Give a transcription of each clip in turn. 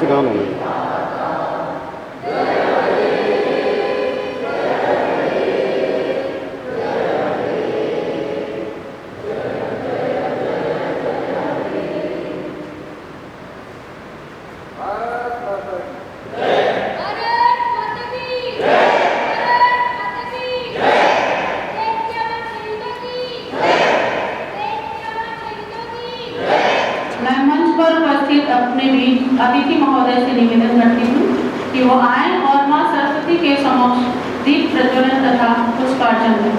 गाँव में अपने भी अतिथि महोदय से निवेदन करती हूँ कि वो आए और मां सरस्वती के समक्ष दीप प्रज्वलन तथा पुष्पार्चन करें।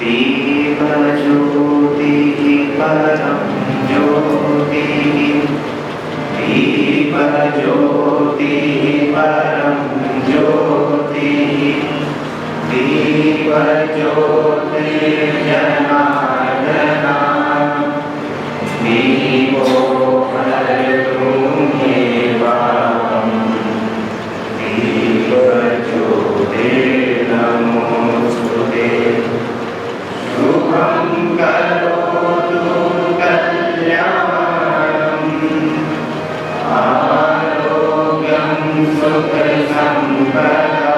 दीप ज्योति परम ज्योति, दीप ज्योति परम ज्योति, दीप ज्योति जनार्दना, दीपो सुख संपदा,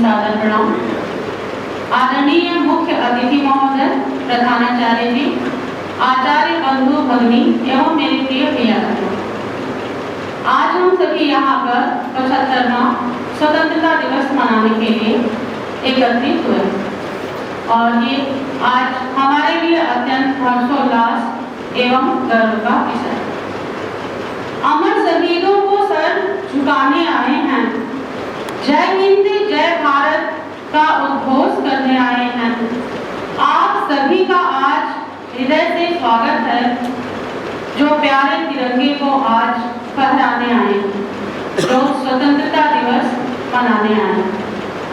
सादर प्रणाम। आदरणीय मुख्य अतिथि महोदय, प्रधानाचार्य जी, आचार्य बंधु भगिनी एवं मेरे प्रिय प्रियजनों, आज हम सभी यहाँ पर 75वां स्वतंत्रता दिवस मनाने के लिए एकत्रित हुए और ये आज हमारे लिए अत्यंत हर्षोल्लास एवं गर्व का विषय है। अमर शहीदों को सर झुकाने आए हैं, जय हिंद जय भारत का उद्घोष करने आए हैं। आप सभी का आज हृदय से स्वागत है, जो प्यारे तिरंगे को आज फहराने आए, जो स्वतंत्रता दिवस मनाने आए।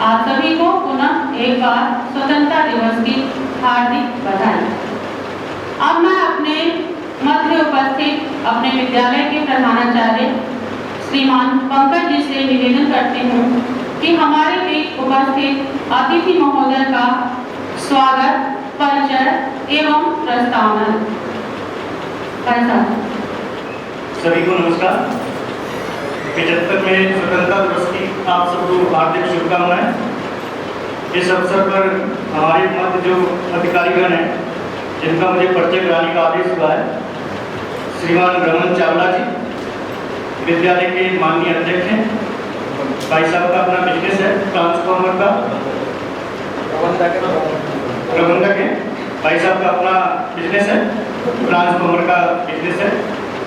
आप सभी को पुनः एक बार स्वतंत्रता दिवस की हार्दिक बधाई। अब मैं अपने मध्य उपस्थित अपने विद्यालय के प्रधानाचार्य श्रीमान पंकज जी से निवेदन करती हूँ कि हमारे बीच उपस्थित अतिथि महोदय का स्वागत, परिचय एवं प्रस्तावना। सभी को नमस्कार। 75वें स्वतंत्रता दिवस की आप सबको हार्दिक शुभकामनाएं। इस अवसर पर हमारे मध्य जो अधिकारीगण हैं, जिनका मुझे परिचय कराने का आदेश हुआ है, श्रीमान रमन चावला जी, विद्यालय के माननीय अध्यक्ष हैं। भाई साहब का अपना बिजनेस है ट्रांसफार्मर का, प्रबंधक है। भाई साहब का अपना बिजनेस है, ट्रांसफार्मर का बिजनेस है।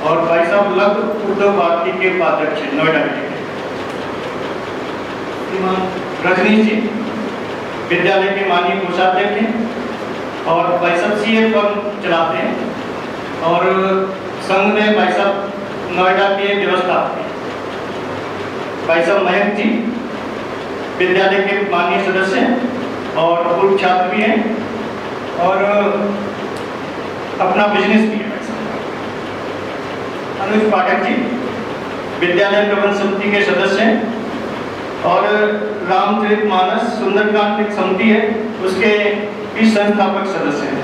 और भाई साहब लघु उद्योग भारती के उपाध्यक्ष हैं नोएडा के। रजनीश जी विद्यालय के माननीय कोषाध्यक्ष हैं और भाई साहब सीए फर्म चलाते हैं और संघ में भाई साहब नोएडा के व्यवस्थापक हैं। भाई साहब मयंक जी विद्यालय के माननीय सदस्य हैं और पूर्व छात्र भी हैं और अपना बिजनेस भी है। अनुज पाठक जी विद्यालय प्रबंध समिति के सदस्य हैं और रामचरितमानस सुंदरकांड एक समिति है, उसके भी संस्थापक सदस्य हैं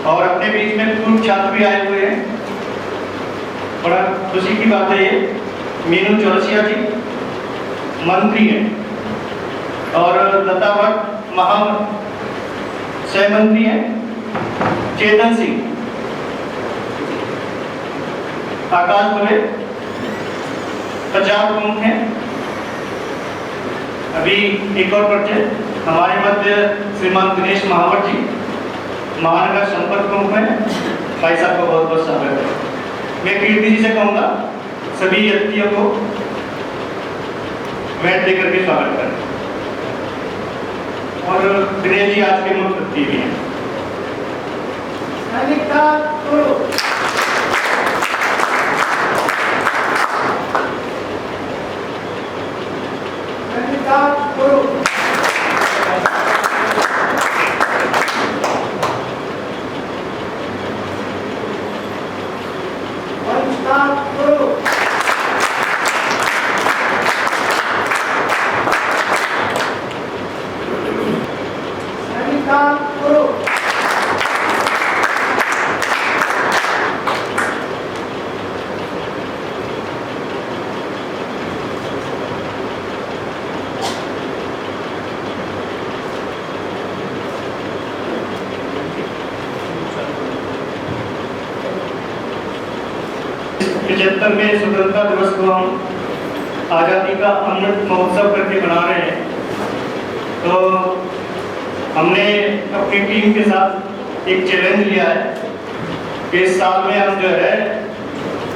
और अपने बीच में पूर्व छात्र भी आए हुए हैं। बड़ा खुशी की बात है ये। मीनू चौरसिया जी मंत्री हैं और लता भट्ट महा सहमंत्री हैं। चेतन सिंह, आकाश दुबे प्रचार प्रमुख हैं। अभी एक और परिचय, हमारे मध्य श्रीमान दिनेश महावर जी महानगर संपर्क प्रमुख हैं। भाई साहब का बहुत बहुत स्वागत है। मैं कीर्ति जी से कहूँगा सभी अतिथियों को बैठ देकर के स्वागत करें। और दिनेश जी आज के मुख्य अतिथि भी हैं। में स्वतंत्रता दिवस को हम आज़ादी का अमृत महोत्सव करके मना रहे हैं। तो हमने अपनी टीम के साथ एक चैलेंज लिया है कि इस साल में हम जो है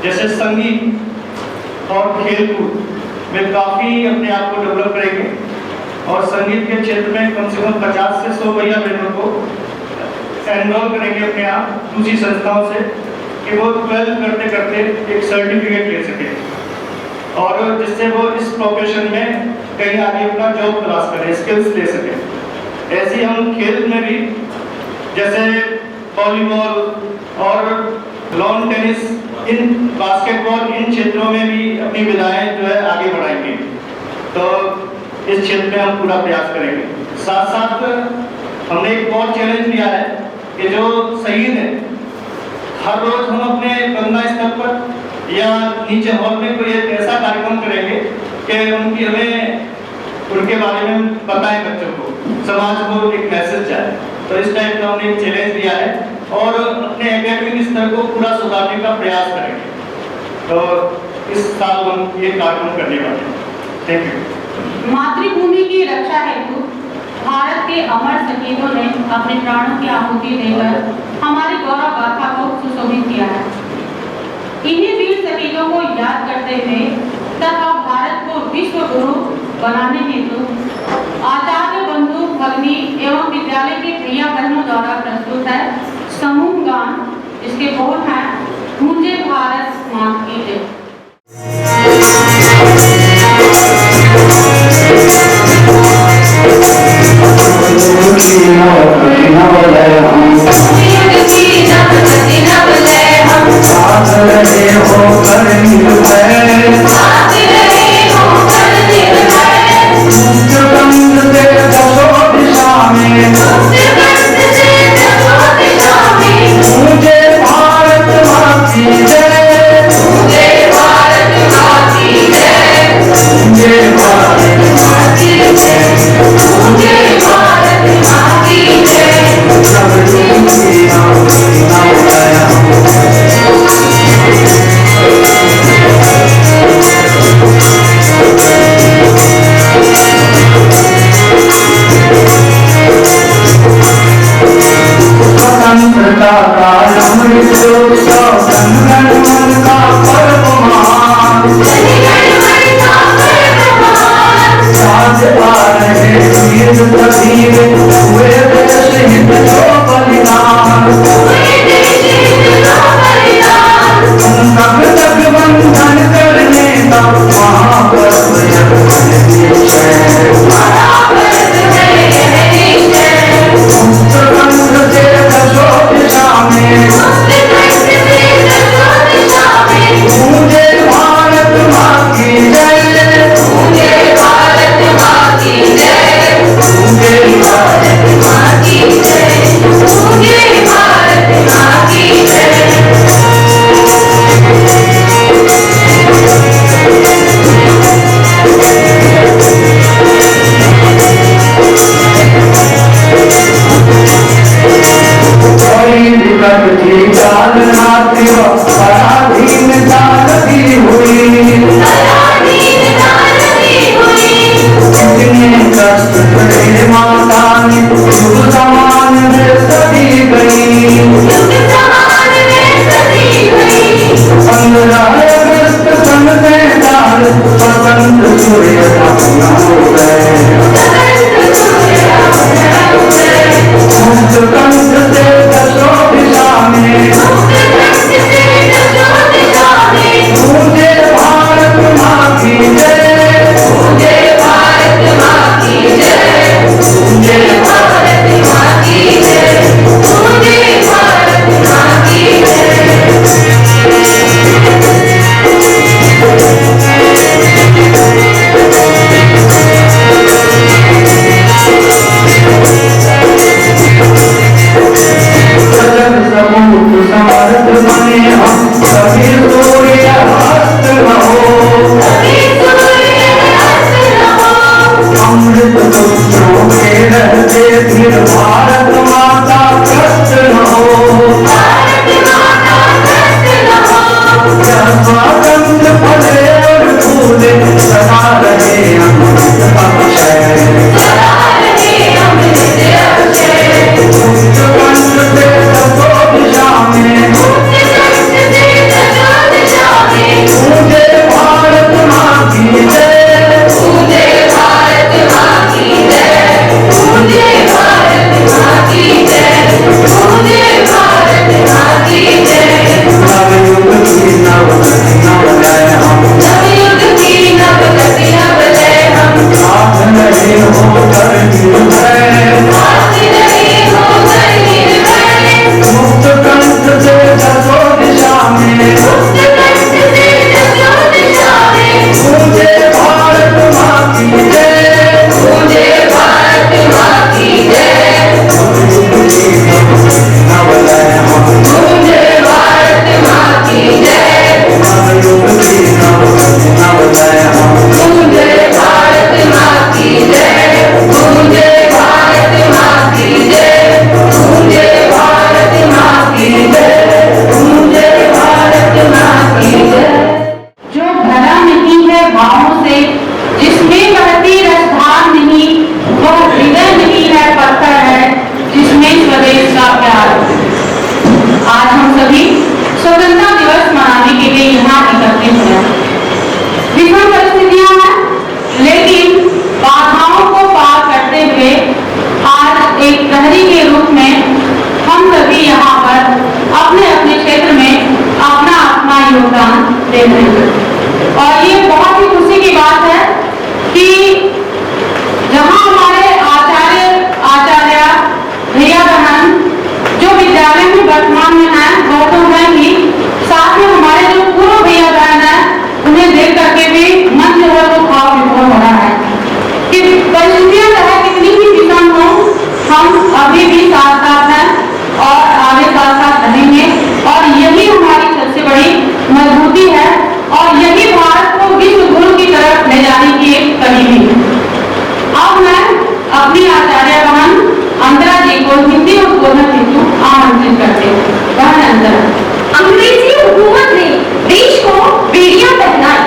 जैसे संगीत और खेलकूद में काफ़ी अपने आप को डेवलप करेंगे और संगीत के क्षेत्र में कम से कम 50 से 100 भैया बहनों को एनरोल करेंगे अपने आप दूसरी संस्थाओं से कि वो 12 करते करते एक सर्टिफिकेट ले सके और जिससे वो इस प्रोफेशन में कहीं आगे अपना जॉब तलाश करें, स्किल्स ले सके। ऐसे ही हम खेल में भी जैसे वॉलीबॉल और लॉन टेनिस, इन बास्केटबॉल, इन क्षेत्रों में भी अपनी विधाएं जो है आगे बढ़ाएंगे। तो इस क्षेत्र में हम पूरा प्रयास करेंगे। साथ साथ हमने एक और चैलेंज लिया है कि जो शहीद हैं, हर रोज हम अपने गंगा स्थल पर या नीचे हॉल में कोई एक ऐसा कार्यक्रम करेंगे कि उनकी हमें उनके बारे में बताएं बच्चों को, समाज को एक मैसेज जाए। तो इस टाइप का हमने एक चैलेंज दिया है और अपने एकेडमिक स्तर को पूरा सुधारने का प्रयास करेंगे। तो इस साल हम ये कार्यक्रम करने वाले हैं। Thank you. मातृभूमि की रक्षा हेतु भारत के अमर शहीदों ने अपने प्राणों की आहुति देकर हमारी गौरव गाथा को सुशोभित किया है। इन्हीं वीर शहीदों को याद करते हुए तथा भारत को विश्व गुरु बनाने हेतु आचार्य बंधु भगिनी एवं विद्यालय के प्रिया बहनों द्वारा प्रस्तुत है समूह गान, जिसके बोल हैं गूंजे भारत मां की जय। योगदान दे रहे हैं। और ये बहुत ही खुशी की बात है कि जहां हमारे आचार्य भैया बहन जो विद्यालय में वर्तमान में है वो तो है ही, साथ में हमारे जो पूर्व भैया बहन है उन्हें देख करके भी मन जो है वो भाव विभोर हो रहा है कि परिस्थितियां चाहे कितनी भी विषम हो, हम अभी भी साथ साथ हैं और आगे साथ साथ रहेंगे। और यही हमारी सबसे बड़ी मजबूती है और यही भारत को विश्व गुरु की तरफ ले जाने की एक कड़ी भी है। अब मैं अपनी आचार्य बहन अंतरा जी को हिंदी उद्बोधन हेतु आमंत्रित करते हैं। बहन अंतरा। अंग्रेजी हुकूमत ने देश को बेड़ियां पहनाई,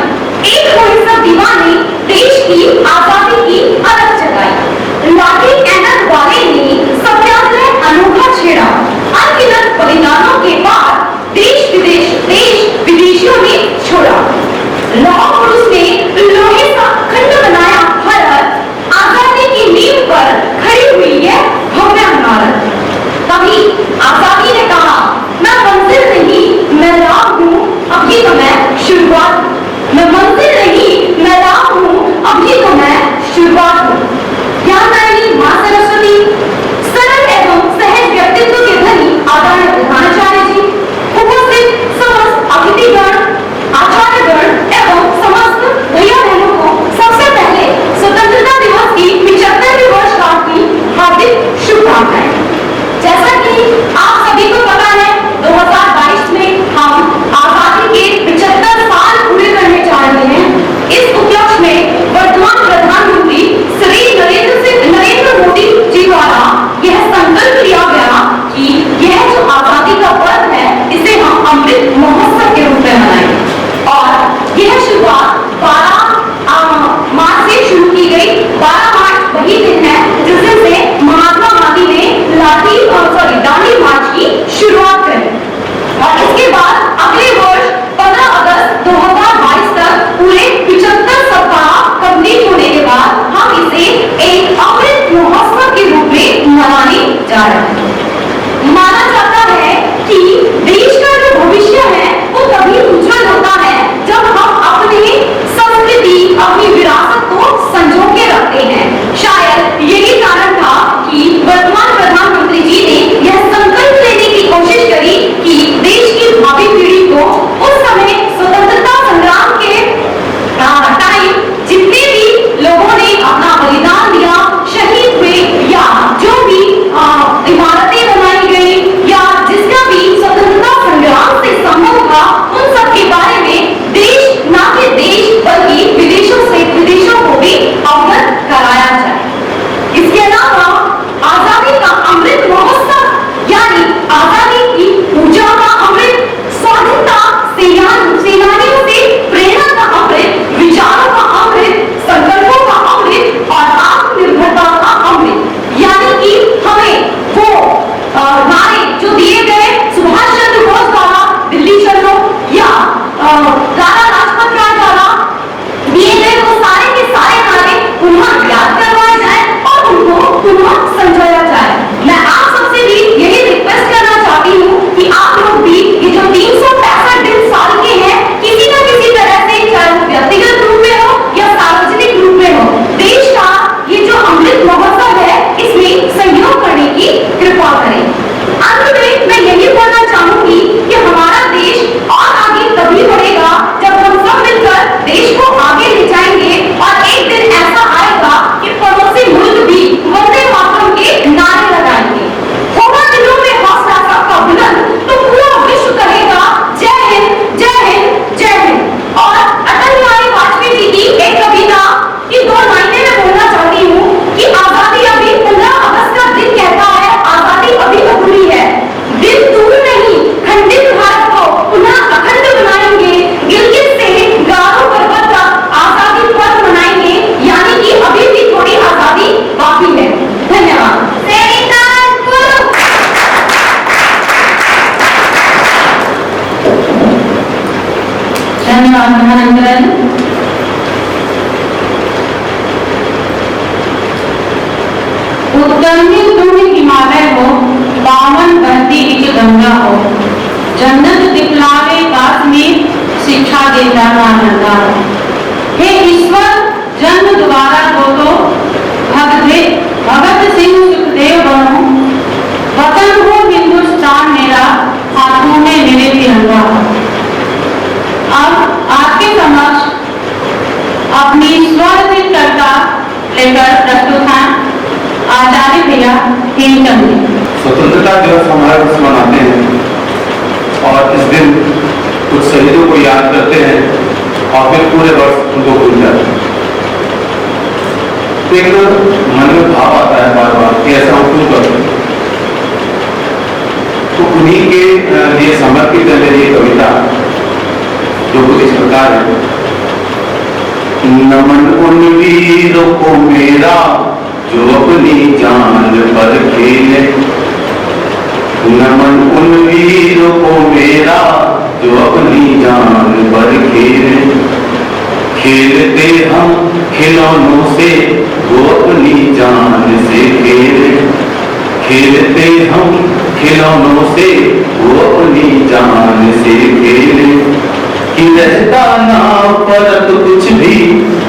एक हुए सब दीवाने देश की आजादी की अलग जगाई। लाठी एनक वाले ने सत्याग्रह अनोखा छेड़ा, अनगिनत बलिदानों के बाद देश विदेशियों ने छोड़ा। लौह पुरुष ने लोहे का खंड बनाया भारत, आजादी की नींव पर खड़ी हुई है भव्य इमारत। तभी आजादी ने कहा, मैं मंजिल नहीं मैं राह हूँ, अभी तो मैं शुरुआत हूँ। मैं मंजिल नहीं मैं राह हूँ, अभी तो मैं शुरुआत हूँ। ज्ञानदायिनी मां सरस्वती, सरल एवं सहज व्यक्तित्व के धनी आदरणीय प्रधानाचार्य जी, उपस्थित समस्त अतिथिगण, आचार्यगण एवं समस्त भैया बहनों को सबसे पहले स्वतंत्रता दिवस की 75वीं वर्षगांठ की हार्दिक शुभकामनाएं। जैसा कि आप सभी को पता है 2022 में हम आजादी के 75 साल पूरे करने जा रहे हैं। इस उपलक्ष्य में वर्तमान प्रधानमंत्री श्री नरेंद्र मोदी जी द्वारा यह संकल्प लिया गया कि यह जो आजादी का पर्व है इसे हम अमृत महोत्सव के रूप में मनाएंगे। और यह शुरुआत 12 मार्च से शुरू की गई। 12 मार्च वही दिन है जिस दिन से महात्मा गांधी ने दांडी मार्च की शुरुआत करी। और इसके बाद अगले वर्ष 15 अगस्त 2022 तक पूरे 75 सप्ताह कंप्लीट होने के बाद हम इसे एक अमृत महोत्सव के रूप में मनाने जा रहे हैं। माना जाता है कि देश का जो भविष्य है वो तभी उज्जवल होता है जब हम अपनी संस्कृति, अपनी विरासत को संजो के रखते हैं। शायद यही कारण था कि वर्तमान प्रधानमंत्री जी ने यह संकल्प लेने की कोशिश करी कि देश की भावी पीढ़ी को उस समय स्वतंत्रता संग्राम के टाइम जितने भी लोगों ने अपना बलिदान दिया, शहीद हुए या जो भी इमारतें बनाई गई या जिसका भी स्वतंत्रता संग्राम से संभव था उन सब के बारे में देश न के देश बल्कि विदेशों को भी अवगत कराया जाए। इसके अलावा आजादी का अमृत महोत्सव यानी आजादी की ऊर्जा का अमृत, स्वाधीनता सेनानियों से प्रेरणा का अमृत, विचारों का अमृत, संकल्पों का अमृत और आत्मनिर्भरता का अमृत। यानी कि हमें वो नारे जो दिए गए सुभाष चंद्र बोस द्वारा दिल्ली चलो या लाला लाजपत राय द्वारा दिए गए वो सारे के सारे नारे पुनः याद करवाए जाए और उनको पुनः संजोया जाए। मैं आप सबसे भी यही रिक्वेस्ट करना चाहती हूँ कि आप लोग भी ये जो 365 दिन साल के हैं किसी न किसी तरह से, चाहे वो व्यक्तिगत रूप में हो या सार्वजनिक रूप में हो, देश का ये जो अमृत महोत्सव है इसमें सहयोग करने की कृपा करें। अंत में मैं यही बोलना चाहूंगी कि हमारा देश और आगे तभी बढ़ेगा जब हम सब मिलकर देश को आगे ले जाएंगे और एक दिन ऐसा आएगा कि पड़ोसी मुल्क भी वंदे मातरम के नारे लगाएंगे। होगा दिलों में हौसला सबका बुलंद तो पूरा विश्व कहेगा जय हिंद जय हिंद जय हिंद। और अटल बिहारी वाजपेयी जी की एक कविता की 2 लाइनें मैं बोलना चाहती हूँ कि आजादी अभी 15 अगस्त का दिन कहता है, आजादी अभी अधूरी है, दिन दूर नहीं, खंडित भारत को पुनः अखंड बनाएंगे, गिलगित से गारो पर्वत तक आजादी पर्व मनाएंगे। यानी कि अभी भी थोड़ी आजादी बाकी है। धन्यवाद। धन्यवाद महानंदन। उत्तर में तुम हिमालय हो, पावन बहती एक गंगा हो, जन्नत दिखलावे काश्मीर, लेकर प्रस्तुत हैं आचार्य भैया हेमचंद जी। स्वतंत्रता दिवस हमारे वर्ष मनाते हैं और इस दिन कुछ शहीदों को याद करते हैं और फिर पूरे वर्ष उनको भूल जाते हैं। तो एक मन में भाव आता है बार बार कि ऐसा हम क्यों करते हैं। तो उन्हीं के लिए समर्पित है मेरी कविता जो कुछ इस प्रकार है। नमन उन वीरों को मेरा जो अपनी जान पर खेले, नमन उन वीरों को मेरा जो अपनी जान पर खेले। खेलते हम खिलौनों से वो अपनी जान से खेले, खेलते हम खिलौनों से वो अपनी जान से खेले। कि रहता ना फर्क कुछ भी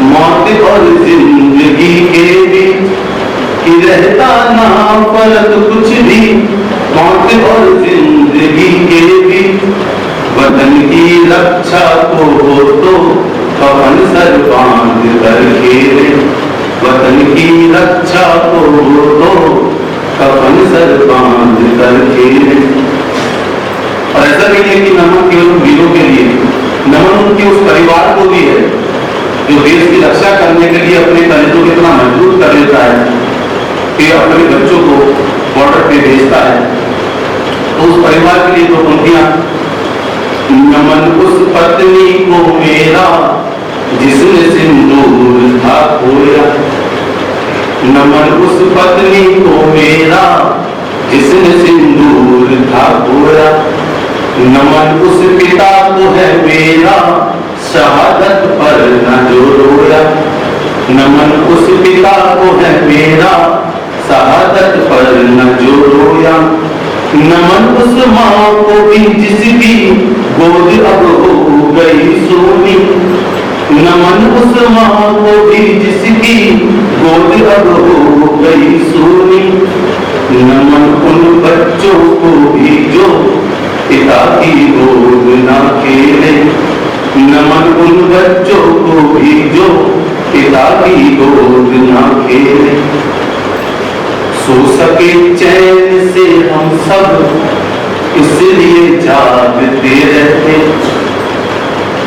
मौत और जिंदगी के बीच, कि रहता ना फर्क कुछ भी मौत और जिंदगी के बीच। वतन की रक्षा को हो तो कफन सर बांध कर खेले, वतन की रक्षा को हो तो कफन सर बांध कर खेले। और ऐसा नहीं है कि नमन केवल वीरों के लिए, नमन उनके उस परिवार को भी है जो देश की रक्षा करने के लिए अपने कलेजों को इतना मजबूत कर लेता है कि अपने बच्चों को बॉर्डर पे भेजता है। तो उस परिवार के लिए तो पंक्तियां, नमन उस पत्नी को मेरा जिसने सिंदूर था खोया, नमन उस पत्नी को मेरा जिसने सिंदूर था खोया। नमन उस पिता को है मेरा शहादत पर न जो रोया, नमन उस पिता को है मेरा शहादत पर न जो रोया। नमन उस माँ को भी जिसकी गोद अब हो गई सोनी, नमन उस माँ को भी जिसकी गोद अब हो गई सोनी। नमन उन बच्चों को भी जो पिता की गोद ना खेले, नमन उन बच्चों को भी जो पिता की गोद ना खेले। सो सके चैन से हम सब इसलिए जागते रहते,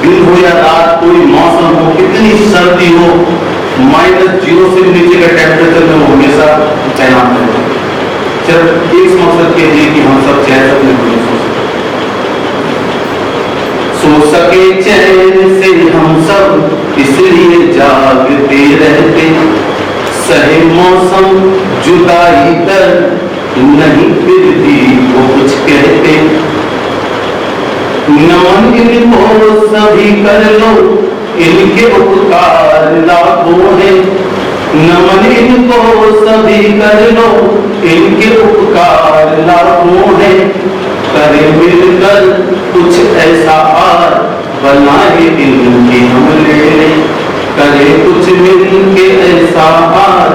दिन हो या रात कोई मौसम हो कितनी सर्दी हो, -0 से नीचे का टेम्परेचर में वो हमेशा तैनात रहते, सिर्फ इस मकसद के लिए कि हम सब चैन अपने को सो सके चैन से हम सब इसलिए जागते रहते। सहे मौसम जुदाई कर नहीं फिर भी वो कुछ कहते। नमन इनको सभी कर लो इनके उपकार लाखों है, नमन इनको सभी कर लो इनके उपकार लाखों है। करे मिलकर कुछ ऐसा हार बनाए इनकी हम ले ले, करे कुछ मिलके ऐसा हार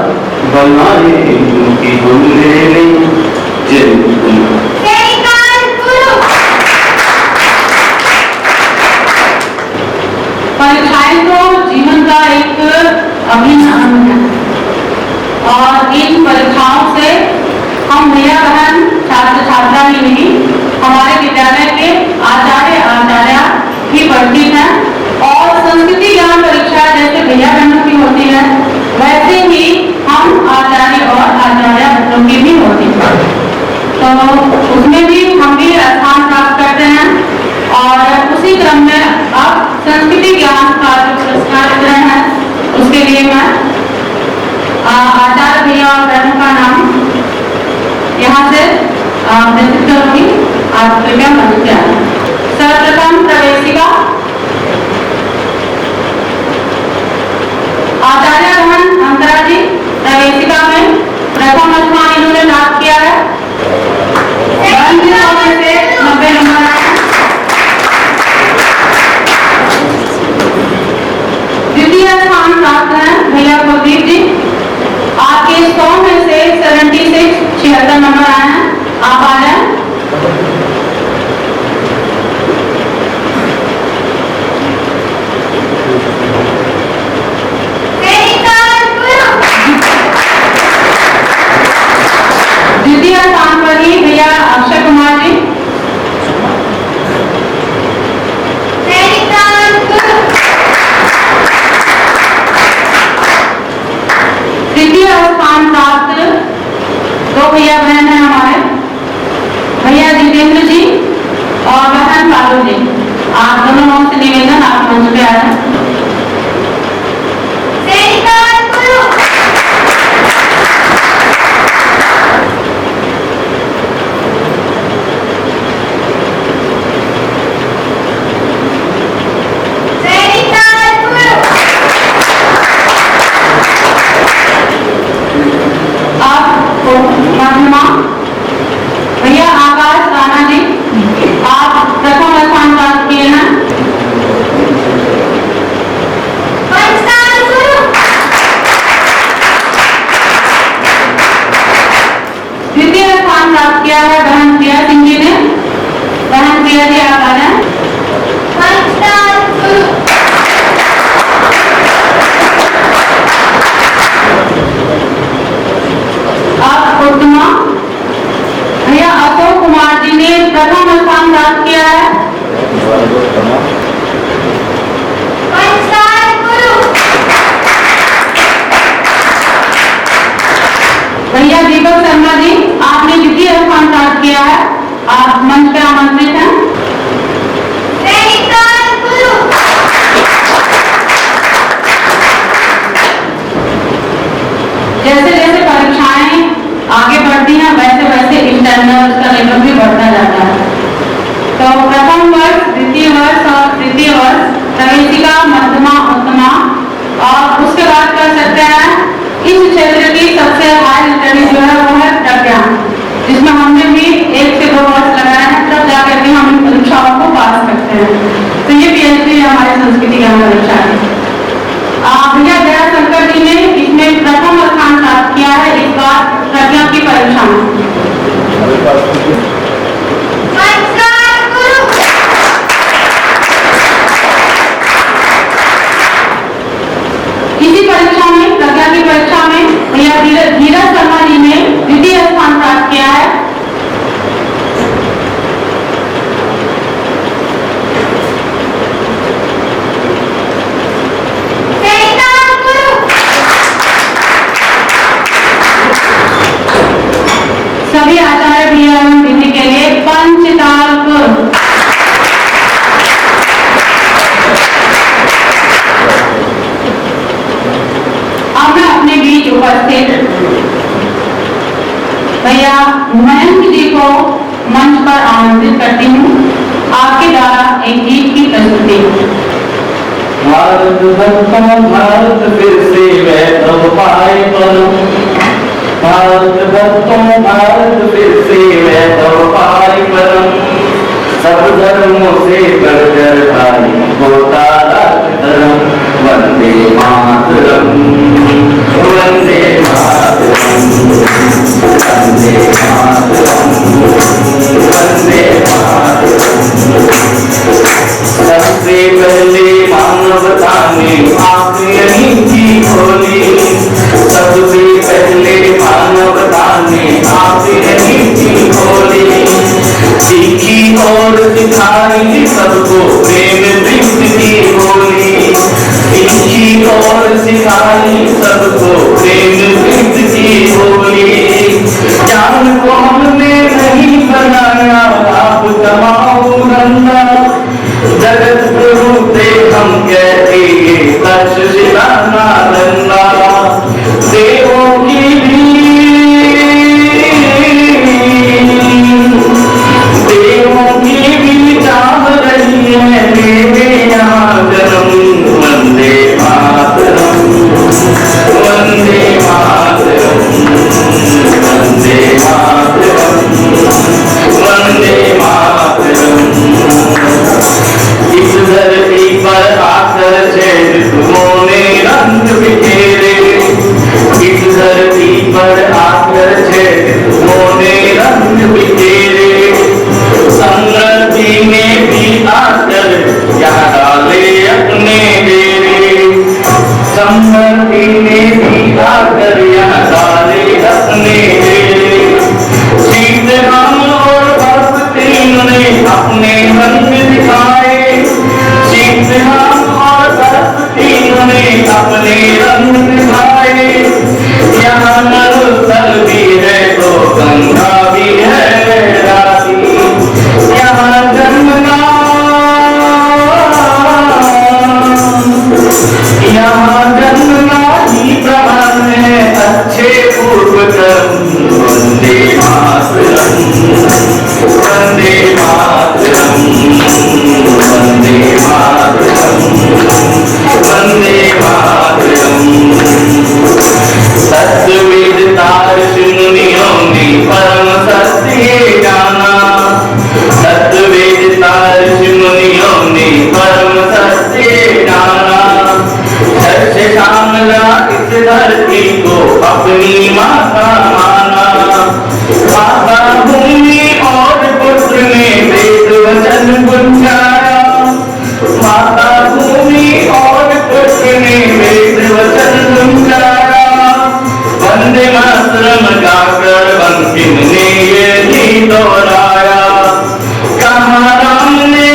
बनाए इनकी हम ले ले। जय परीक्षाएं तो जीवन का एक अभिन्न अंग है और इन परीक्षाओं से हम भैया बहन छात्र छात्रा ही नहीं, हमारे विद्यालय के आचार्य आचार्या भी पढ़ती हैं। और संस्कृति ज्ञान परीक्षा जैसे भैया बहनों की होती है वैसे ही हम आचार्य और आचार्या बच्चों की भी होती है, तो उसमें भी हम भी स्थान प्राप्त करते हैं। और उसी क्रम में अब संस्कृति ज्ञान का जो पुरस्कार वितरण है उसके लिए मैं आचार्य भैया और बहनों का नाम यहाँ से प्रस्तुत करूंगी। आप कृपया मंच पे आए। सर्वप्रथम प्रवेशिका आचार्य बहन अंतरा जी प्रवेशिका में प्रथम स्थान इन्होंने प्राप्त किया है। 90 नंबर आए हैं। द्वितीय स्थान प्राप्त है भैया कुलदीप जी, आपके 100 में से 76 नंबर आए हैं। आप आ जाए। आप मंच पे आए। भैया आकाश राणा जी, आप प्रथम स्थान प्राप्त किए हैं। द्वितीय स्थान प्राप्त किया है बहन प्रिया सिंह जी ने। बहन प्रिया जी आप आ जाए। आप उत्तमा भैया अशोक कुमार जी ने प्रथम स्थान प्राप्त किया है। भैया दीपक शर्मा जी, आपने द्वितीय स्थान प्राप्त किया है। आप मंच पे आमंत्रित हैं। जैसे जैसे परीक्षाएं आगे बढ़ती हैं वैसे वैसे इंटरनल का लेवल भी बढ़ता जाता है। तो प्रथम वर्ष, द्वितीय वर्ष और तृतीय वर्ष प्रवेशिका, मध्यमा, उत्तमा और उसके बाद कर सकते हैं इस क्षेत्र की सबसे हाई स्टडी जो है वो है प्रज्ञा, जिसमें हमने भी 1 से 2 वर्ष लगाए हैं, तब जाकर के हम इन परीक्षाओं को पास करते हैं। तो ये PhD हमारी संस्कृति ज्ञान परीक्षा है। भैया दया शंकर जी ने इसमें प्रथम स्थान प्राप्त किया है इस बार प्रज्ञा की परीक्षा में। इसी परीक्षा में, प्रज्ञा की परीक्षा में भैया धीरज शर्मा जी ने द्वितीय स्थान प्राप्त किया है। सभी आचार्य भैया एवं दीदी के लिए पंचतालपुर। अब मैं अपने बीच उपस्थित भैया मयंक जी को मंच पर आमंत्रित करती हूँ। आपके द्वारा एक गीत की प्रस्तुति। भारत भारत फिर से वैभव पाए परम, भारत भारत फिर से वैभव पाए परम, सब धर्मों से बढ़कर भाई होता धर्म। वंदे मातरम, वंदे मातरम, वंदे मातरम, वंदे मातरम। सबसे पहले मानवता ने आँख यहीं की खोली, सबसे पहले मानवता ने आँख यहीं की खोली, सीखी और सिखाई सबको प्रेम वृक्ष की होली, सीखी और सिखाई सबको प्रेम वृक्ष की होली। जान को हमने नहीं बनाया आप कमाओ धंधा, जगत प्रभु से हम कहते ये तक्षशिला नालंदा। देवों की भी चाह रही है मेरे यहाँ जन्म। वंदे मातरम, वंदे मातरम, वंदे मातरम, वंदे मातरम। इस धरती पर आकर वंदे मातरम। सत्यवेद तार मुनियों ने परम सत्य जाना, सत्यवेद तार मुनियों ने परम सत्य जाना। सत्य श्यामला इस धरती को अपनी माता माना। माता भूमि और पुत्र ने वेद वचन गुंजाया, माता भूमि और पुत्र ने वेद वचन गुंजाया। वंदे मातरम गाकर बंकिम ने ये भी दोहराया। कहाँ राम ने,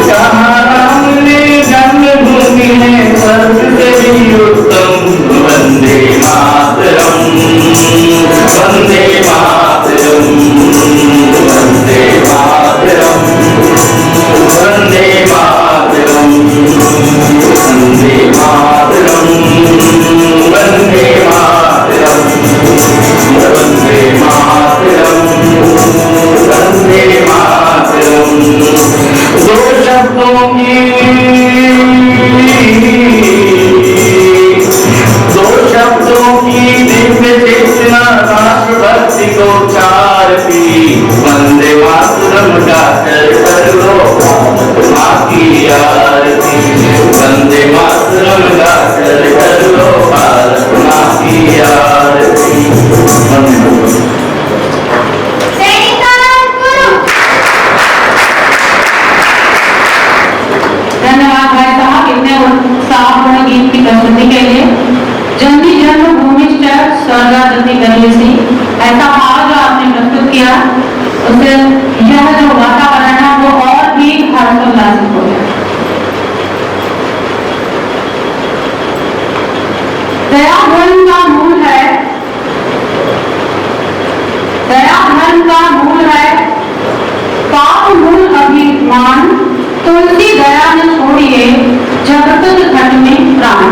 कहाँ राम ने जन्मभूमि है स्वर्ग से भी उत्तम। वंदे मातरम, वंदे मातरम, वंदे मातरम, वंदे मातरम, वंदे मातरम, वंदे मातरम, वंदे मातरम, वंदे मातरम। दो शब्दों की, दो शब्दों की दिव्य चेतना राष्ट्रभक्ति को चारती। वंदे मातरम गाकर कर लो माँ की आरती। वंदे मातरम गाकर कर लो भारत माँ की आरती। वंदे मातरम। धन्यवाद भाई साहब इतने उत्साहपूर्ण गीत की प्रस्तुति के लिए। जननी जन्मभूमि स्वर्गादति गरीयसी, ऐसा भाव जो आपने प्रस्तुत किया उससे यह जो वातावरण है वो और भी हर्षोल्लासित हो गया। दया धर्म का मूल है, दया धर्म का मूल है, पाप मूल अभिमान। तुलसी दया न छोड़िए जगत घट में प्राण।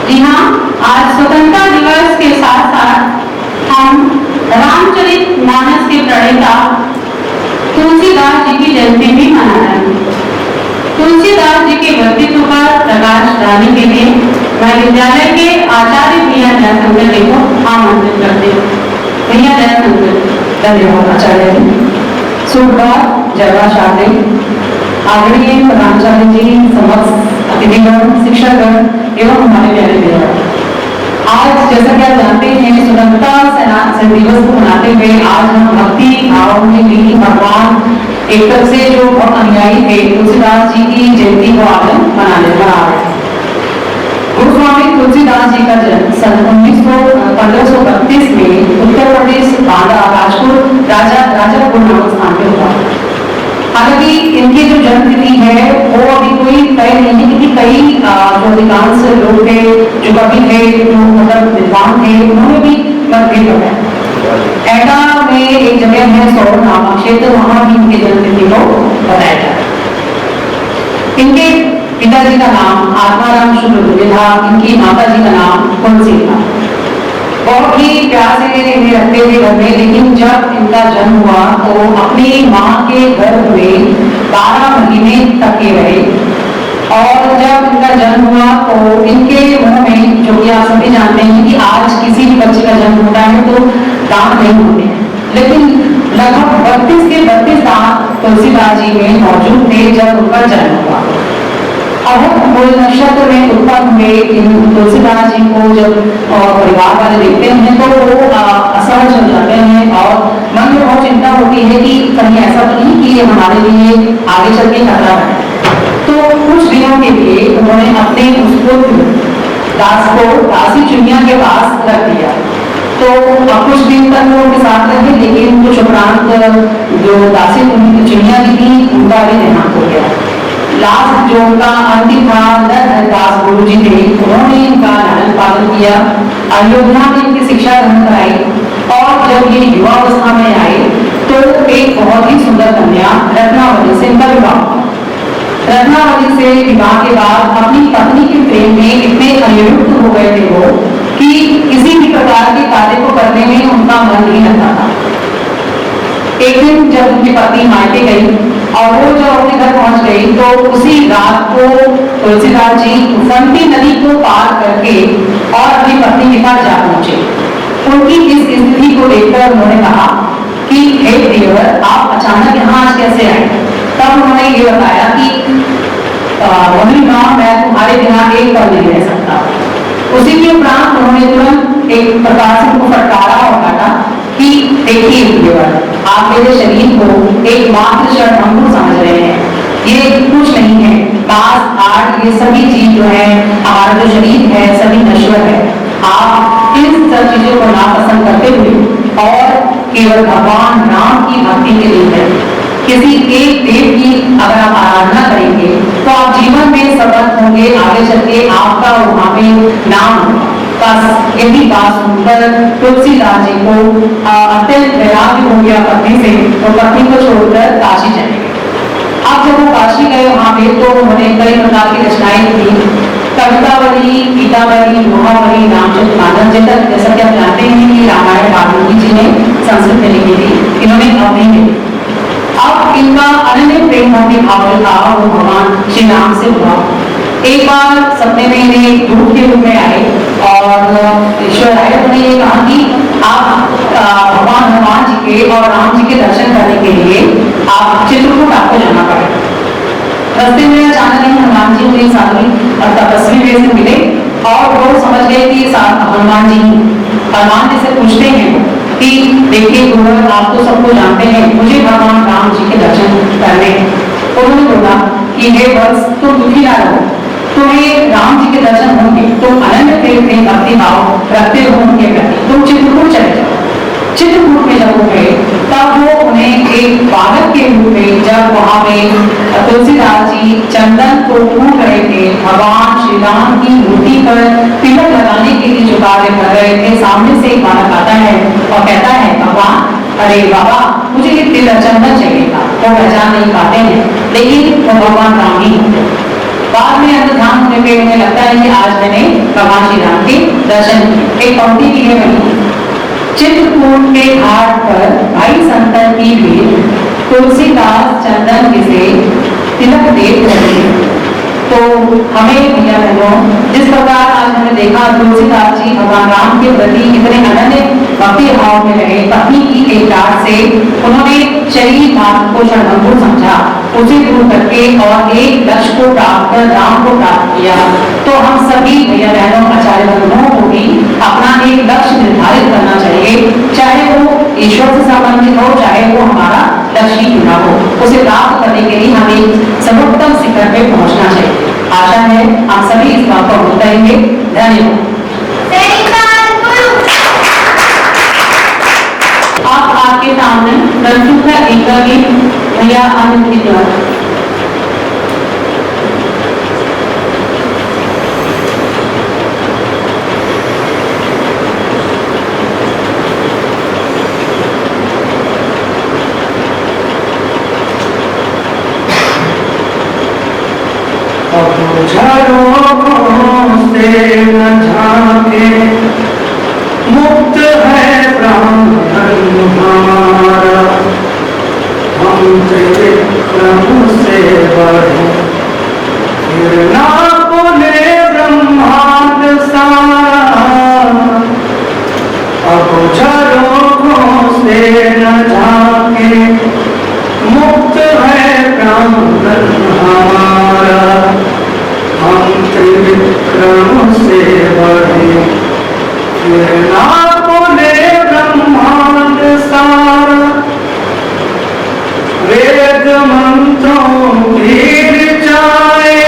जी हाँ, आज स्वतंत्रता दिवस के साथ साथ हम रामचरित मानस के प्रणेता तुलसीदास जी की जयंती भी मना रहे हैं। तुलसीदास जी के व्यक्तित्व पर प्रकाश डालने के लिए मैं विद्यालय के आचार्य भैया जयशंकर जी को आमंत्रित करती हूँ। भैया जयशंकर। धन्यवाद आचार्य जी। सुप्रभात, जय मां शारदे। आदरणीय प्रधानाचार्य जी, समस्त अतिथिगण, शिक्षकगण एवं हमारे प्यारे मेहमान, आज जैसा कि आप जानते हैं स्वतंत्रता सेनानी दिवस को मनाते हुए आज हम भक्ति भाव में लीन भगवान एक तरफ से जो बहुत अनुयायी थे तुलसीदास जी की जयंती को आज मना रहे हैं। गोस्वामी तुलसीदास जी का जन्म सन 1532 में उत्तर प्रदेश बांदा राजपुर राजापुर नामक स्थान पे हुआ। हालांकि इनकी जो जन्म तिथि है वो अभी कोई तय नहीं है, क्योंकि कई जो अधिकांश लोग थे, जो कवि थे, जो मतलब विद्वान थे, उन्होंने भी मतभेद बताया। एटा में एक जगह है सौर नामक क्षेत्र, वहां भी इनकी जन्म तिथि को बताया जाता है। इनके पिताजी का नाम आत्माराम शुक्ल था, इनकी माता जी का नाम तुलसी था। बहुत ही प्यार से इन्हें रखते थे घर में, लेकिन जब इनका जन्म हुआ तो अपनी माँ के गर्भ में 12 महीने तक के रहे। और जब इनका जन्म हुआ तो इनके मुंह में, जो कि आप सभी जानते हैं कि आज किसी भी बच्चे का जन्म होता है तो दांत नहीं होते हैं, लेकिन लगभग 32 के 32 दांत तुलसीदास जी में मौजूद थे जब उनका जन्म हुआ। अब मूल नक्षत्र में उत्पन्न हुए इन तुलसीदास जी को जब परिवार वाले देखते हैं तो वो असहज हो जाते हैं और मन में बहुत चिंता होती है कि कहीं ऐसा तो नहीं कि ये हमारे लिए आगे चल के खतरा है। तो कुछ दिनों के लिए उन्होंने अपने उस पुत्र दास को दासी चुनिया के पास रख दिया। तो कुछ दिन तक वो उनके साथ रहे, लेकिन कुछ उपरांत जो दासी चुनिया जी थी उनका भी देहांत हो गया। लास्ट जो उनका अंतिम था दास गुरु जी थे, उन्होंने इनका लालन पालन किया, अयोध्या में इनकी शिक्षा ग्रहण कराई। और जब ये युवा अवस्था में आए तो एक बहुत ही सुंदर कन्या रत्नावली से इनका विवाह। रत्नावली से विवाह के बाद अपनी पत्नी के प्रेम में इतने अनिरुद्ध हो गए थे वो कि किसी भी प्रकार के कार्य को करने में उनका मन नहीं लगता था। एक दिन जब उनकी पत्नी मायके गई और वो जब अपने घर पहुंच गई तो उसी रात को तुलसीदास जी उफनती नदी को पार करके और अपनी पत्नी के पास जा पहुंचे। उनकी इस स्थिति को देखकर उन्होंने कहा कि हे देवर, आप अचानक यहाँ आज कैसे आए? तब उन्होंने ये बताया कि मम्मी माँ, मैं तुम्हारे बिना एक पल नहीं रह सकता। उसी के उपरांत उन्होंने तुरंत एक प्रकार से उनको फटकारा और काटा कि देखिए देवर, आप मेरे शरीर को एक मात्र क्षण समझ रहे हैं, ये कुछ नहीं है। मांस हाड़ ये सभी चीज जो है, हमारा जो शरीर है सभी नश्वर है। आप इन सब चीजों को नापसंद करते हुए और केवल भगवान राम की भक्ति के लिए है, किसी एक देव की अगर आप आराधना करेंगे तो आप जीवन में समर्थ होंगे, आगे चल के आपका वहां पे नाम। बस यही बात सुनकर तुलसीदास जी को अत्यंत वैराग्य हो गया पत्नी से, और पत्नी को छोड़कर काशी चले गए। अब जब वो काशी गए वहां पे तो उन्होंने कई प्रकार की रचनाएं की, कवितावली, गीतावली, दोहावली, रामचरितमानस, जैसा कि आप जानते हैं कि रामायण वाल्मीकि जी ने संस्कृत में लिखी थी, इन्होंने अवनी में। अब इनका अनन्य प्रेम भक्ति भाव जो था वो भगवान श्री राम से हुआ। एक बार सपने में इन्हें दूत के रूप में आए और ईश्वर आए, उन्होंने ये कहा कि आप भगवान हनुमान जी के और राम जी के दर्शन करने के लिए आप चित्रकूट आपको जाना पड़ेगा। रास्ते में अचानक ही हनुमान जी उन्हें साधु और तपस्वी वे से मिले और वो समझ गए कि हनुमान जी हनुमान जी से पूछते हैं कि देखिए गुरुवर, आप तो सबको जानते हैं, मुझे भगवान राम जी के दर्शन करने हैं। उन्होंने बोला कि हे वत्स, तुम दुखी ना रहो, तुम्हें राम जी के दर्शन होंगे, तुम अनन्य प्रेम भक्ति भाव रखते हो उनके प्रति, तुम चित्रकूट चले जाओ। चित्रकूट में जब वो गए तब वो उन्हें एक बालक के रूप में, जब वहां पे तुलसीदास जी चंदन को कूट रहे थे, भगवान श्री राम की मूर्ति पर तिलक लगाने के लिए जो कार्य कर रहे थे, सामने से एक बालक आता है और कहता है, भगवान अरे बाबा, मुझे ये तिलक चंदन चाहिएगा। वो पहचान नहीं पाते हैं, लेकिन वो भगवान राम ही होते। बाद में अंतर्ध्यान होने पे उन्हें लगता है कि आज मैंने भगवान श्री राम के दर्शन किए। एक पंक्ति की है वही, चित्रकूट के घाट पर भाई संतन की भीड़, तुलसीदास चंदन किसे तिलक देख रहे। तो हमें भैया बहनों, जिस प्रकार आज हमने देखा तुलसीदास जी भगवान राम के प्रति इतने अनन्य भक्ति भाव में रहे, पत्नी की एक डांट से उन्होंने शरीर मात्र को क्षणभंगुर समझा, उसे दूर करके और एक लक्ष्य को प्राप्त कर राम को प्राप्त किया। तो हम सभी भैया बहनों, आचार्य बंधुओं को भी अपना एक लक्ष्य निर्धारित करना चाहिए, चाहे वो ईश्वर से संबंधित हो, चाहे वो हमारा लक्ष्य ही क्यों ना हो। उसे प्राप्त करने के लिए हमें सर्वोत्तम शिखर पे पहुंचना चाहिए। आशा है आप सभी इस बात को अमल करेंगे। धन्यवाद। आप आपके सामने दर्शक का एक गीत भैया आनंद की द्वारा झरोखों से न झांके, मुक्त है प्राण हमारा, हम त्रिविक्रम से बढ़े, फिर ना बोले ब्रह्मांड सारा। अब झरोखों से न झांके, मुक्त है प्राण हमारा, हम त्रिविक्रम से बढ़े, फिर ना बोले ब्रह्मांड सारा। वेद मंत्रों की ऋचाए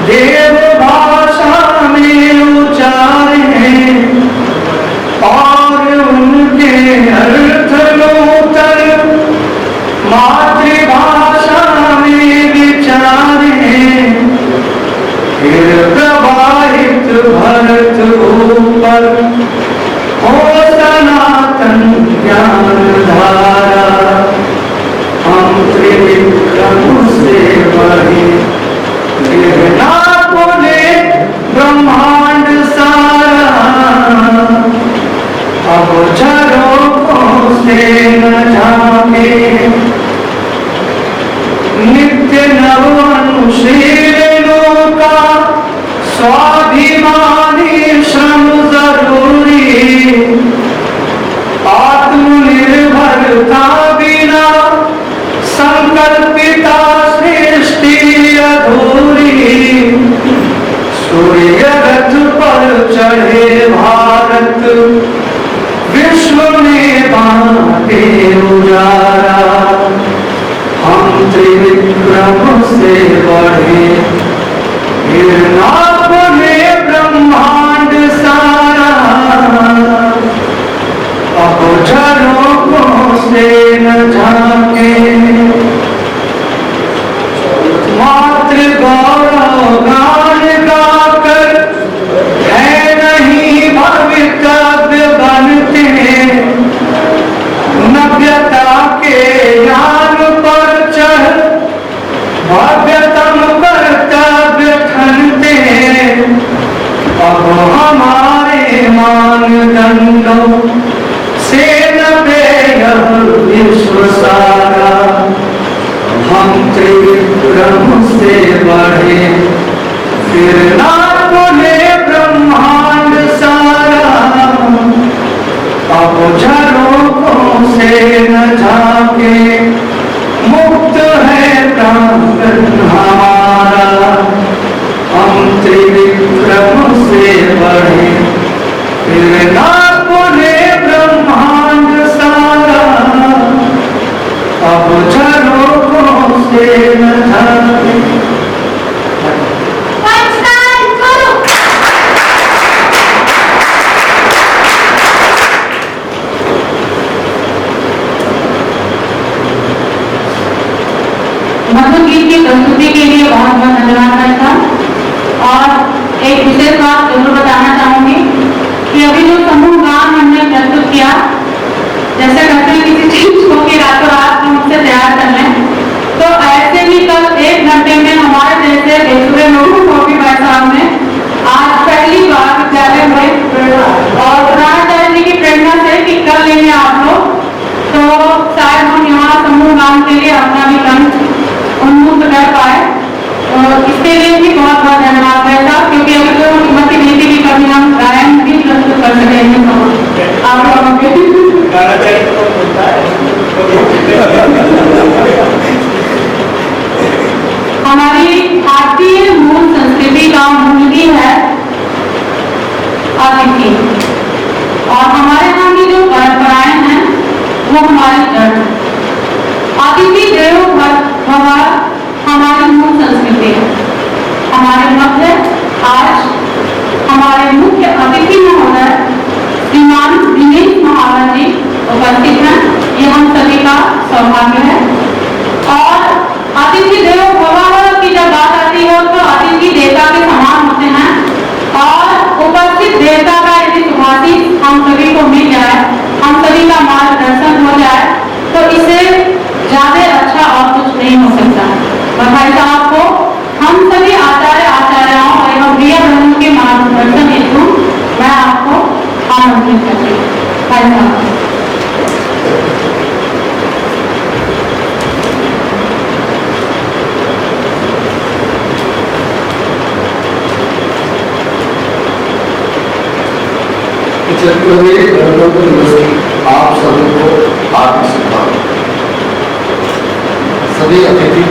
देव भाषा में उचारे, और उनके अर्थ नूतन मातृभाषा में विचारे। फिर प्रवाहित भरत ऊपर हो सनातन ज्ञान धारा, हम त्रिविक्रम से बढ़े, फिर ना बोले ब्रह्मांड सारा। अब झरोखों से न जा नित्य नव अनुशीलनों का स्वाभिमानी श्रम जरूरी, आत्मनिर्भरता बिना संकल्पिता सृष्टि अधूरी। सूर्य रथ पर चढ़े भारत, विश्व में बांटे उजारा। हम त्रिविक्रम से बढ़े, गिरनाप ने ब्रह्मांड सारा। अब झरोकों से न झांके, मातृ गौरव गान गाकर है नहीं भवितव्य बनते। नव्यता के यान पर चढ़ भव्यतम कर्तव्य ठनते। अब हमारे मानदंडों से न बेयह विश्व सारा। हम त्रिविक्रम से बढ़े, फिर ना बोले ब्रह्मांड सारा। अब झरोकों से न झांके, मुक्त है प्राण हमारा। हम त्रिविक्रम से बढ़े, फिर ना बोले ब्रह्मांड सारा। अब झरोकों से न झांके। मधुर गीत की प्रस्तुति के लिए बहुत बहुत धन्यवाद करता हूँ। और एक विशेष बात जरूर बताना चाहूंगी कि अभी जो समूह गान हमने प्रस्तुत किया, जैसे कहते हैं किसी चीज को कि रातों रात हम उसे तैयार कर लें, तो ऐसे ही कल 1 घंटे में हमारे जैसे बेसुरे लोगों को भी भाई साहब ने आज पहली बार विद्यालय में और प्रधानाचार्य जी की प्रेरणा से कि कर लेंगे आप लोग, तो शायद हम यहाँ समूह गान के लिए अपना भी कंठ उन्मुक्त कर पाए। और इसके लिए भी बहुत बहुत धन्यवाद रहता, क्योंकि अभी तो मध्य नीति की कभी हम गायन भी प्रस्तुत कर सकेंगे। आप लोगों के हमारी भारतीय मूल संस्कृति का मूल ही है अतिथि, और हमारे यहाँ की जो परंपराएं हैं वो हमारी जड़। अतिथि देवो भव हमारी मूल संस्कृति है। हमारे मध्य आज हमारे मुख्य अतिथि महोदय श्रीमान दिनेश महाराज जी उपस्थित हैं। ये हम सभी का सौभाग्य है। और अतिथि देवो भव की जब बात आती है तो अतिथि देवता के समान होते हैं, और उपस्थित देवता का यदि सुभाषित हम सभी को मिल जाए, हम सभी का मार्गदर्शन हो जाए, तो इसे ज्यादा अच्छा और कुछ नहीं हो सकता। भाई साहब को हम सभी आचार्यों एवं प्रिय बहनों के मार्गदर्शन हेतु मैं आपको आमंत्रित करती हूँ। भाई साहब आप सभी को हार्दिक शुभकामनाएं। सभी अतिथि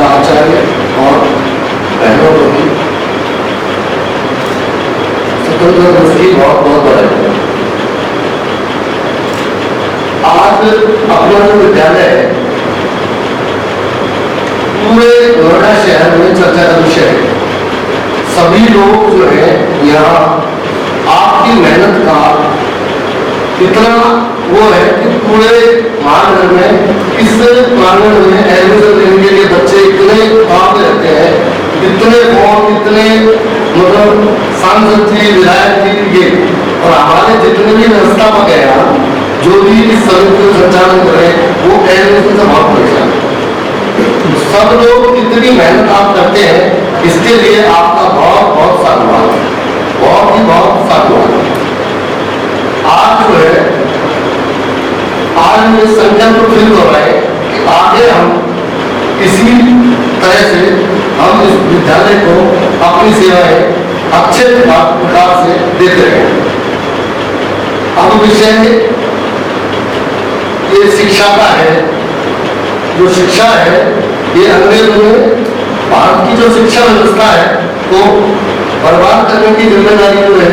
आचार्य और बहनों को भी स्वतंत्रता दिवस की बहुत बहुत बधाई। आज अपना जो विद्यालय है पूरे नोएडा शहर में चर्चा का विषय है। सभी लोग जो है यहाँ आपकी मेहनत का इतना वो है कि पूरे मानगढ़ में इस मानगढ़ में एडमिशन लेने के लिए बच्चे इतने काम रहते हैं, इतने फॉर्म, इतने मतलब सांसद जी, विधायक जी, ये और हमारे जितने भी व्यवस्थापक है यहाँ जो भी इस समिति को संचालन कर रहे हैं वो एडमिशन से बहुत परेशान है। सब लोग इतनी मेहनत आप करते हैं, इसके लिए आपका बहुत बहुत साधुवाद, बहुत ही बहुत साधुवाद। आज जो है आज मेरे संकल्प फिर हो रहा है कि आगे हम इसी हम इस विद्यालय को अपनी सेवाएं अच्छे प्रकार से देते रहे। अब विषय ये शिक्षा का है। जो शिक्षा है ये अंग्रेजों ने भारत की जो शिक्षा व्यवस्था है को बर्बाद करने की जिम्मेदारी जो है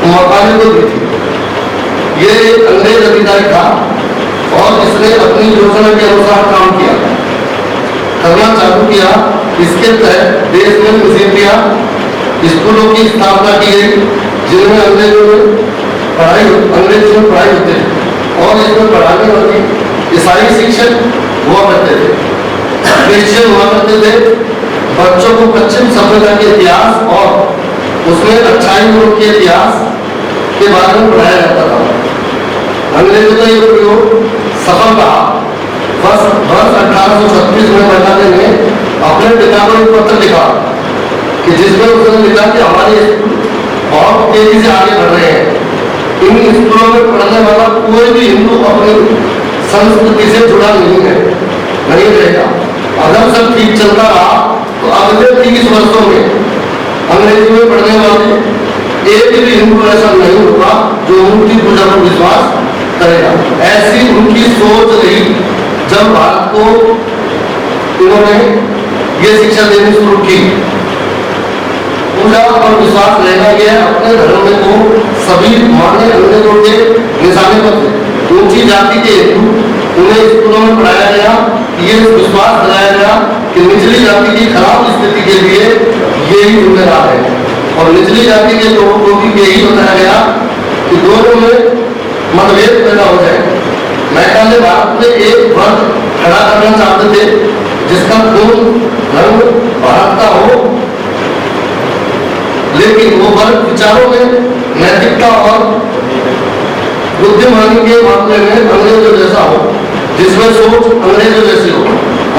महाकाली को दी थी। ये एक अंग्रेज अधिकारी था और इसने अपनी योजना के अनुसार काम किया, करना चालू किया। इसके तहत देश में मुसीबियां स्कूलों की स्थापना की गई जिनमें अंग्रेजों में पढ़ाई होती थी और इसमें पढ़ाने वाले ईसाई शिक्षक हुआ करते थे, क्रिश्चियन हुआ करते थे। बच्चों को पश्चिम सभ्यता के इतिहास और उसमें अच्छाई के इतिहास के बारे में पढ़ाया जाता था। अंग्रेजों का ये प्रयोग सफल रहा। वर्ष 1836 में महिला ने अपने पिता को एक पत्र लिखा कि जिसमें उसने लिखा कि हमारे स्कूल बहुत तेजी से आगे बढ़ रहे हैं। इन स्कूलों में पढ़ने वाला कोई भी हिंदू अपनी संस्कृति से जुड़ा नहीं रहेगा। अगर सब ठीक चलता रहा तो अगले 30 वर्षों में अंग्रेजी में पढ़ने वाले एक भी हिंदू ऐसा नहीं होगा जो मूर्ति पूजा पर विश्वास करेगा। ऐसी उनकी सोच रही। जब भारत को इन्होंने ये शिक्षा देनी शुरू की, पूजा और विश्वास रहेगा, यह अपने धर्म को सभी माने अंग्रेजों के निशाने पर थे। ऊंची जाति के हिंदू उन्हें स्कूलों में पढ़ाया गया, ये विश्वास दिलाया गया कि निचली जाति की खराब स्थिति के लिए यही जिम्मेदार है। और निचली जाति के लोगों को भी यही बताया गया कि दोनों में मतभेद पैदा हो जाए। मैकाले भारत में एक वर्ग खड़ा करना चाहते थे जिसका खून रंग भारत का हो, लेकिन वो वर्ग विचारों में, नैतिकता और बुद्धिमानी के मामले में अंग्रेजों जैसा हो, जिसमें सोच अंग्रेजों जैसी हो।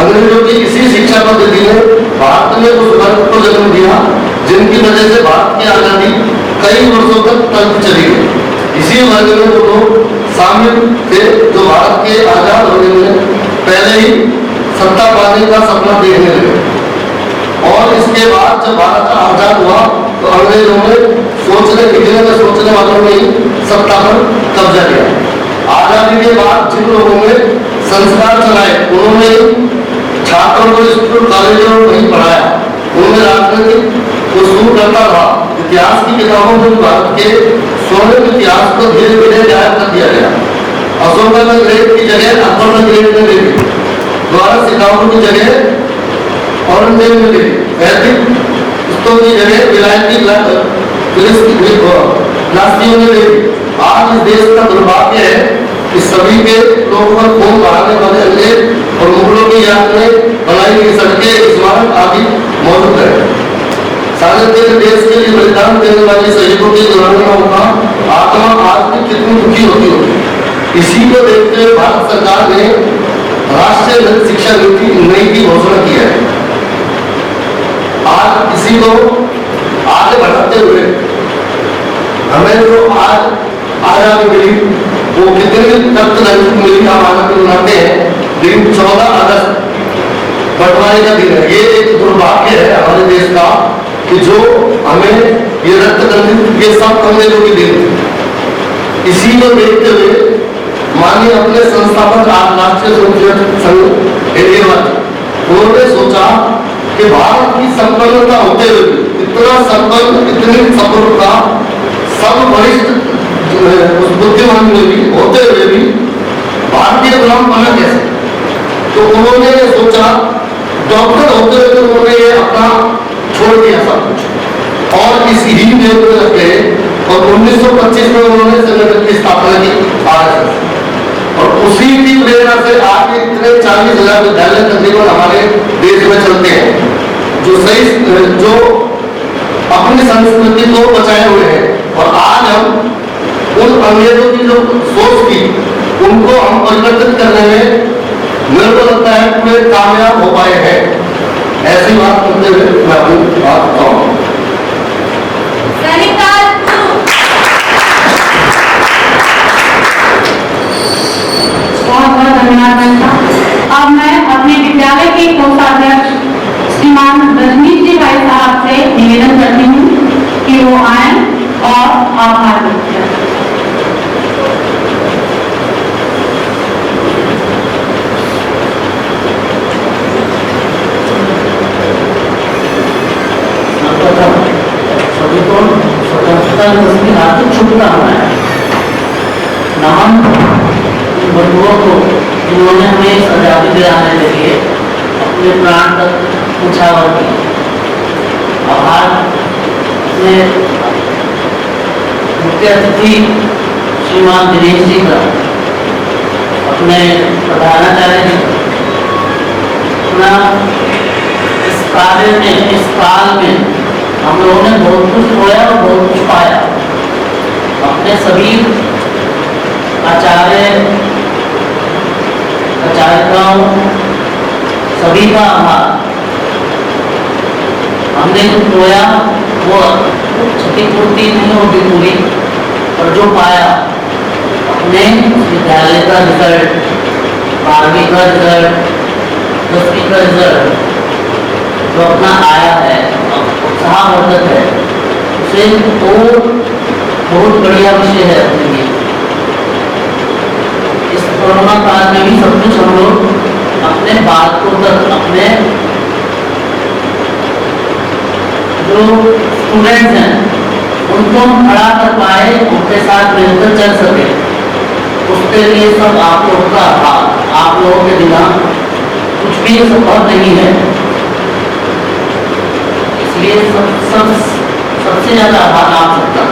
अंग्रेजों की इसी शिक्षा पद्धति ने भारत में उस वर्ग को जन्म दिया जिनकी वजह से भारत की आजादी कई वर्षों तक चली गई। इसी वर्ग में वो लोग शामिल थे जो भारत के आजाद होने में पहले ही सत्ता पाने का सपना देखने लगे। और इसके बाद जब भारत आजाद हुआ तो अंग्रेजों ने सोचने वालों ने ही सत्ता पर कब्जा किया। आजादी के बाद जिन लोगों ने संस्कार चलाए उन्होंने छात्रों को स्कूल कॉलेजों में नहीं पढ़ाया, उनमें राजनीतिक शुरू करता रहा। इतिहास की किताबों में भारत के स्वर्णिम इतिहास को धीरे धीरे गायब कर दिया गया। अशोक द ग्रेट की जगह अकबर द ग्रेट ने ले ली, द्वारा सिखाओं की जगह औरंगजेब ने ले ली, वैदिक पुस्तकों की जगह विलायती नास्तियों ने ले ली। आज इस देश का दुर्भाग्य है कि सभी के लोगों पर खून बहाने वाले अंग्रेज और मुगलों की याद में बनाई गई सड़कें, स्मारक आदि मौजूद है। सारे देश के लिए बलिदान देने वाले शहीदों की दुर्घटनाओं का आत्मा आज भी कितनी दुखी होती होगी। इसी को देखते हुए भारत सरकार ने राष्ट्रीय शिक्षा नीति नई की घोषणा की है। आज इसी को आगे बढ़ाते हुए हमें जो आज आजादी मिली वो कितनी तख्त मिली हम आजादी मनाते हैं, लेकिन 14 अगस्त बंटवारे का दिन है। ये एक दुर्भाग्य है हमारे देश का कि जो हमें ये रक्त ये सब अंग्रेजों की देन थी। इसी को देखते हुए माननीय अपने संस्थापक राष्ट्रीय स्वयंसेवक संघ इंडिया उन्होंने सोचा कि भारत की संपन्नता होते हुए इतना संपन्न, इतनी सफलता सब वरिष्ठ बुद्धिमान में भी होते हुए भी भारतीय गुलाम बना कैसे। तो उन्होंने ये सोचा, डॉक्टर होते हुए उन्होंने ये अपना छोड़ दिया सब कुछ और इस ही में लग गए। और 1925 में उन्होंने संगठन की स्थापना की आरएसएस, और उसी की प्रेरणा से आज इतने 40,000 विद्यालय तकरीबन हमारे देश में चलते हैं जो अपनी संस्कृति को बचाए हुए हैं। और आज हम उन अंग्रेजों की जो सोच थी उनको हम परिवर्तित करने में मेरे को लगता है पूरे कामयाब हो पाए हैं। ऐसी बात करते हुए मैं अपनी बात कहूँ। बहुत बहुत धन्यवाद। अब मैं अपने विद्यालय के कोषाध्यक्ष श्रीमान शुभकामनाएं। नमन उन बंधुओं को जिन्होंने हमें इस आजादी दिलाने के लिए अपने प्राण तक उछावर किए। आभार अपने मुख्य अतिथि श्रीमान दिनेश जी का, अपने प्रधानाचार्य जी का। अपना इस कार्य में, इस काल में हम लोगों ने बहुत कुछ खोया और बहुत कुछ पाया। अपने सभी आचार्यों सभी का आभार। हमने जो खोया वो क्षतिपूर्ति नहीं होगी पूरी, और जो पाया अपने विद्यालय का रिजल्ट, 12वीं का रिजल्ट, 10वीं का रिजल्ट जो अपना आया है, उत्साहवर्धक है, उसे तो बहुत बढ़िया विषय है अपने लिए। इस कोरोना काल में भी सब कुछ हम लोग अपने बातों तक, अपने जो स्टूडेंट्स हैं उनको हम खड़ा कर पाए, उनके साथ मिलकर चल सके, उसके लिए सब आप लोगों का आभार। आप लोगों के बिना कुछ भी संभव नहीं है, इसलिए सबसे ज्यादा आभार आप सबका।